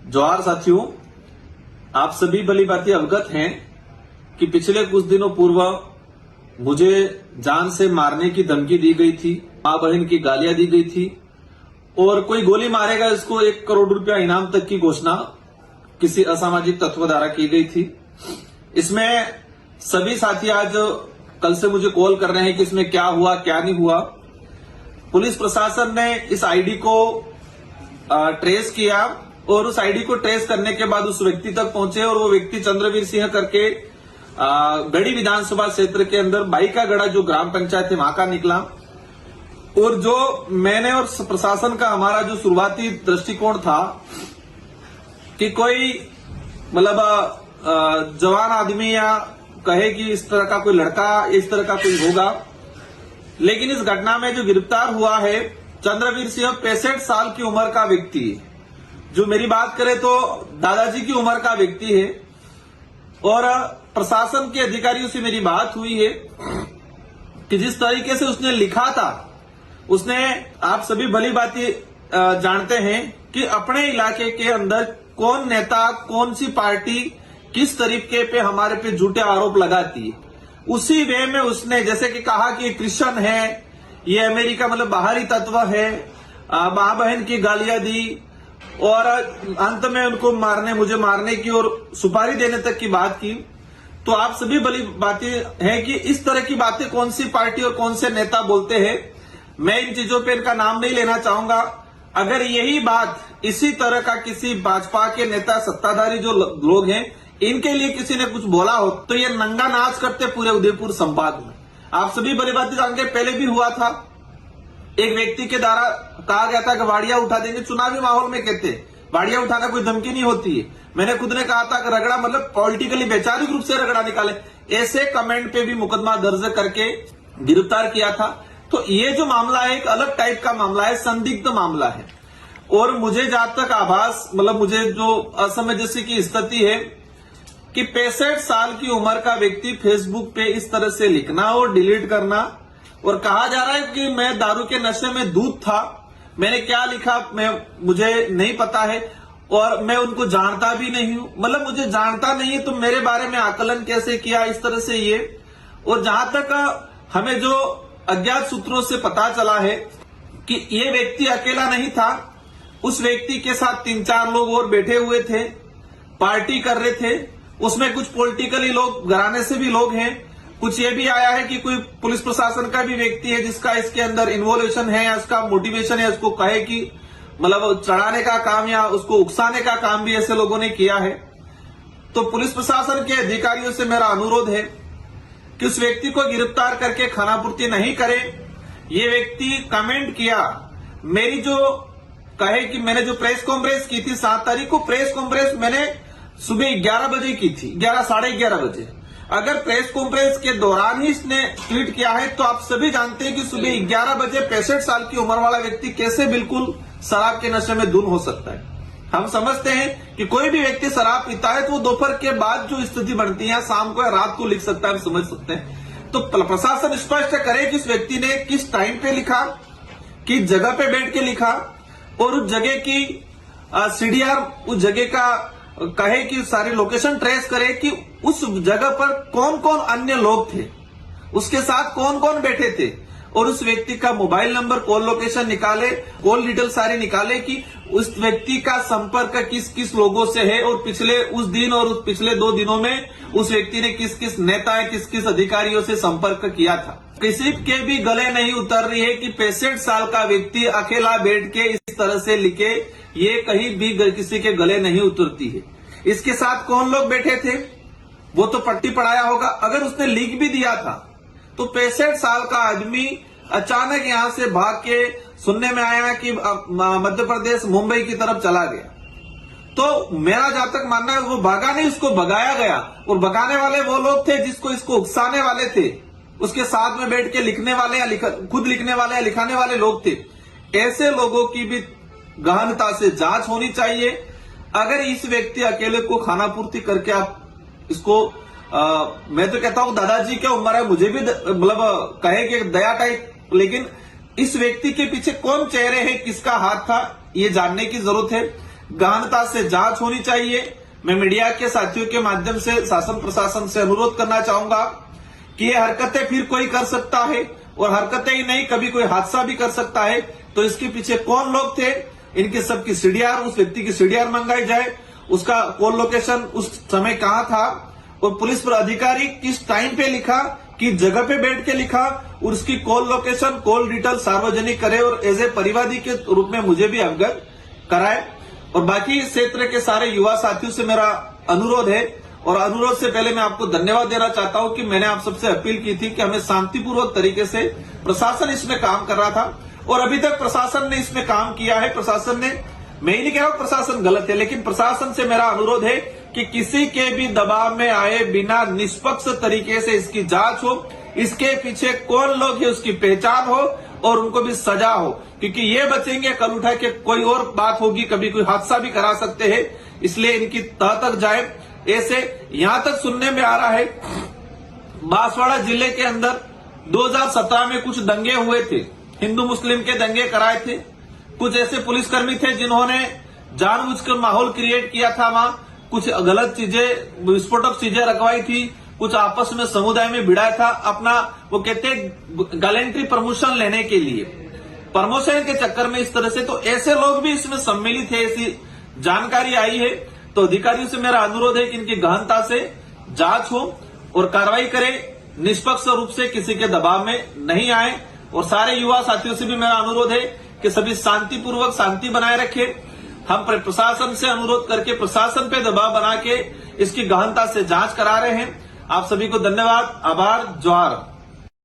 जोहार साथियों, आप सभी भली भांति अवगत हैं कि पिछले कुछ दिनों पूर्व मुझे जान से मारने की धमकी दी गई थी, मां बहन की गालियां दी गई थी और कोई गोली मारेगा इसको 1 करोड़ रुपया इनाम तक की घोषणा किसी असामाजिक तत्व द्वारा की गई थी। इसमें सभी साथी आज कल से मुझे कॉल कर रहे हैं कि इसमें क्या हुआ क्या नहीं हुआ। पुलिस प्रशासन ने इस आईडी को ट्रेस किया और उस आईडी को ट्रेस करने के बाद उस व्यक्ति तक पहुंचे और वो व्यक्ति चंद्रवीर सिंह करके गढ़ी विधानसभा क्षेत्र के अंदर बाईकागढ़ा जो ग्राम पंचायत है वहां का निकला। और जो मैंने और प्रशासन का हमारा जो शुरुआती दृष्टिकोण था कि कोई मतलब जवान आदमी या कहे कि इस तरह का कोई लड़का इस तरह का कोई होगा, लेकिन इस घटना में जो गिरफ्तार हुआ है चंद्रवीर सिंह 65 साल की उम्र का व्यक्ति है। जो मेरी बात करें तो दादाजी की उम्र का व्यक्ति है और प्रशासन के अधिकारियों से मेरी बात हुई है कि जिस तरीके से उसने लिखा था, उसने आप सभी भली भांति जानते हैं कि अपने इलाके के अंदर कौन नेता कौन सी पार्टी किस तरीके पे हमारे पे झूठे आरोप लगाती है, उसी वे में उसने जैसे कि कहा कि क्रिश्चियन है, ये अमेरिका मतलब बाहरी तत्व है, मां बहन की गालियां दी और अंत में उनको मुझे मारने की और सुपारी देने तक की बात की। तो आप सभी भली बातें हैं कि इस तरह की बातें कौन सी पार्टी और कौन से नेता बोलते हैं। मैं इन चीजों पे इनका नाम नहीं लेना चाहूंगा। अगर यही बात इसी तरह का किसी भाजपा के नेता सत्ताधारी जो लोग हैं इनके लिए किसी ने कुछ बोला हो तो ये नंगा नाच करते पूरे उदयपुर संभाग में। आप सभी भली बातें जानते, पहले भी हुआ था, एक व्यक्ति के द्वारा कहा गया था कि वाड़ियां उठा देंगे। चुनावी माहौल में कहते वाड़ियां उठाना कोई धमकी नहीं होती है। मैंने खुद ने कहा था कि रगड़ा मतलब पॉलिटिकली वैचारिक रूप से रगड़ा निकाले, ऐसे कमेंट पे भी मुकदमा दर्ज करके गिरफ्तार किया था। तो ये जो मामला है एक अलग टाइप का मामला है, संदिग्ध मामला है। और मुझे जहां तक आभास मतलब मुझे जो असमंजस्य की स्थिति है कि 65 साल की उम्र का व्यक्ति फेसबुक पे इस तरह से लिखना और डिलीट करना और कहा जा रहा है कि मैं दारू के नशे में दूध था। मैंने क्या लिखा मुझे नहीं पता है और मैं उनको जानता भी नहीं हूं। मतलब मुझे जानता नहीं है तो मेरे बारे में आकलन कैसे किया इस तरह से ये। और जहां तक हमें जो अज्ञात सूत्रों से पता चला है कि ये व्यक्ति अकेला नहीं था, उस व्यक्ति के साथ 3-4 लोग और बैठे हुए थे, पार्टी कर रहे थे। उसमें कुछ पॉलिटिकली लोग घराने से भी लोग हैं। कुछ ये भी आया है कि कोई पुलिस प्रशासन का भी व्यक्ति है जिसका इसके अंदर इन्वॉल्वेशन है या उसका मोटिवेशन है, उसको कहे कि मतलब चढ़ाने का काम या उसको उकसाने का काम भी ऐसे लोगों ने किया है। तो पुलिस प्रशासन के अधिकारियों से मेरा अनुरोध है कि उस व्यक्ति को गिरफ्तार करके खानापूर्ति नहीं करें। ये व्यक्ति कमेंट किया, मेरी जो कहे कि मैंने जो प्रेस कॉन्फ्रेंस की थी 7 तारीख को, प्रेस कॉन्फ्रेंस मैंने सुबह 11 बजे की थी, 11 साढ़े 11 बजे। अगर प्रेस कॉन्फ्रेंस के दौरान ही इसने ट्वीट किया है तो आप सभी जानते हैं कि सुबह 11 बजे 65 साल की उम्र वाला व्यक्ति कैसे बिल्कुल शराब के नशे में धुन हो सकता है। हम समझते हैं कि कोई भी व्यक्ति शराब पीता है तो वो दोपहर के बाद जो स्थिति बनती है शाम को या रात को लिख सकता है, हम समझ सकते हैं। तो प्रशासन स्पष्ट करे कि इस व्यक्ति ने किस टाइम पे लिखा, किस जगह पे बैठ के लिखा और उस जगह की सीडीआर उस जगह का कहे कि सारी लोकेशन ट्रेस करे कि उस जगह पर कौन कौन अन्य लोग थे, उसके साथ कौन कौन बैठे थे और उस व्यक्ति का मोबाइल नंबर, कॉल लोकेशन निकाले, कॉल डिटेल सारी निकाले कि उस व्यक्ति का संपर्क किस किस लोगों से है और पिछले उस दिन और उस पिछले 2 दिनों में उस व्यक्ति ने किस किस नेता किस किस अधिकारियों से संपर्क किया था। किसी के भी गले नहीं उतर रही है कि 65 साल का व्यक्ति अकेला बैठ के इस तरह से लिखे, ये कहीं भी किसी के गले नहीं उतरती है। इसके साथ कौन लोग बैठे थे वो तो पट्टी पढ़ाया होगा। अगर उसने लिख भी दिया था तो 65 साल का आदमी अचानक यहां से भाग के सुनने में आया कि मध्य प्रदेश मुंबई की तरफ चला गया। तो मेरा जहां तक मानना है वो भागा नहीं, उसको भगाया गया और भगाने वाले वो लोग थे जिसको इसको उकसाने वाले थे, उसके साथ में बैठ के लिखने वाले या खुद लिखने वाले या लिखाने वाले लोग थे। ऐसे लोगों की भी गहनता से जांच होनी चाहिए। अगर इस व्यक्ति अकेले को खानापूर्ति करके आप इसको मैं तो कहता हूं दादाजी क्या उम्र है, मुझे भी मतलब कहे कि दया टाइप, लेकिन इस व्यक्ति के पीछे कौन चेहरे हैं, किसका हाथ था, ये जानने की जरूरत है। गहनता से जांच होनी चाहिए। मैं मीडिया के साथियों के माध्यम से शासन प्रशासन से अनुरोध करना चाहूंगा कि ये हरकतें फिर कोई कर सकता है, और हरकतें ही नहीं, कभी कोई हादसा भी कर सकता है। तो इसके पीछे कौन लोग थे, इनके सबकी सीडीआर, उस व्यक्ति की सीडीआर मंगाई जाए, उसका कॉल लोकेशन उस समय कहां था, और पुलिस पर अधिकारी किस टाइम पे लिखा, किस जगह पे बैठ के लिखा, और उसकी कॉल लोकेशन, कॉल डिटेल सार्वजनिक करे, और एज ए परिवादी के रूप में मुझे भी अवगत कराए। और बाकी क्षेत्र के सारे युवा साथियों से मेरा अनुरोध है, और अनुरोध से पहले मैं आपको धन्यवाद देना चाहता हूं कि मैंने आप सबसे अपील की थी कि हमें शांतिपूर्वक तरीके से, प्रशासन इसमें काम कर रहा था और अभी तक प्रशासन ने इसमें काम किया है। प्रशासन ने, मैं ही नहीं कह रहा हूं प्रशासन गलत है, लेकिन प्रशासन से मेरा अनुरोध है कि किसी के भी दबाव में आए बिना निष्पक्ष तरीके से इसकी जांच हो, इसके पीछे कौन लोग है उसकी पहचान हो, और उनको भी सजा हो, क्योंकि ये बचेंगे कल उठा के कोई और बात होगी, कभी कोई हादसा भी करा सकते हैं। इसलिए इनकी तह तक जाए। ऐसे यहां तक सुनने में आ रहा है बांसवाड़ा जिले के अंदर 2017 में कुछ दंगे हुए थे, हिंदू मुस्लिम के दंगे कराए थे। कुछ ऐसे पुलिसकर्मी थे जिन्होंने जानबूझकर माहौल क्रिएट किया था, वहां कुछ गलत चीजें, विस्फोटक चीजें रखवाई थी, कुछ आपस में समुदाय में भिड़ाया था, अपना वो कहते हैं गैलेंट्री प्रमोशन लेने के लिए, प्रमोशन के चक्कर में इस तरह से। तो ऐसे लोग भी इसमें सम्मिलित है, ऐसी जानकारी आई है। तो अधिकारियों से मेरा अनुरोध है कि इनकी गहनता से जांच हो और कार्रवाई करें, निष्पक्ष रूप से किसी के दबाव में नहीं आए। और सारे युवा साथियों से भी मेरा अनुरोध है कि सभी शांतिपूर्वक शांति बनाए रखें। हम प्रशासन से अनुरोध करके प्रशासन पे दबाव बना के इसकी गहनता से जांच करा रहे हैं। आप सभी को धन्यवाद, आभार, जोहार।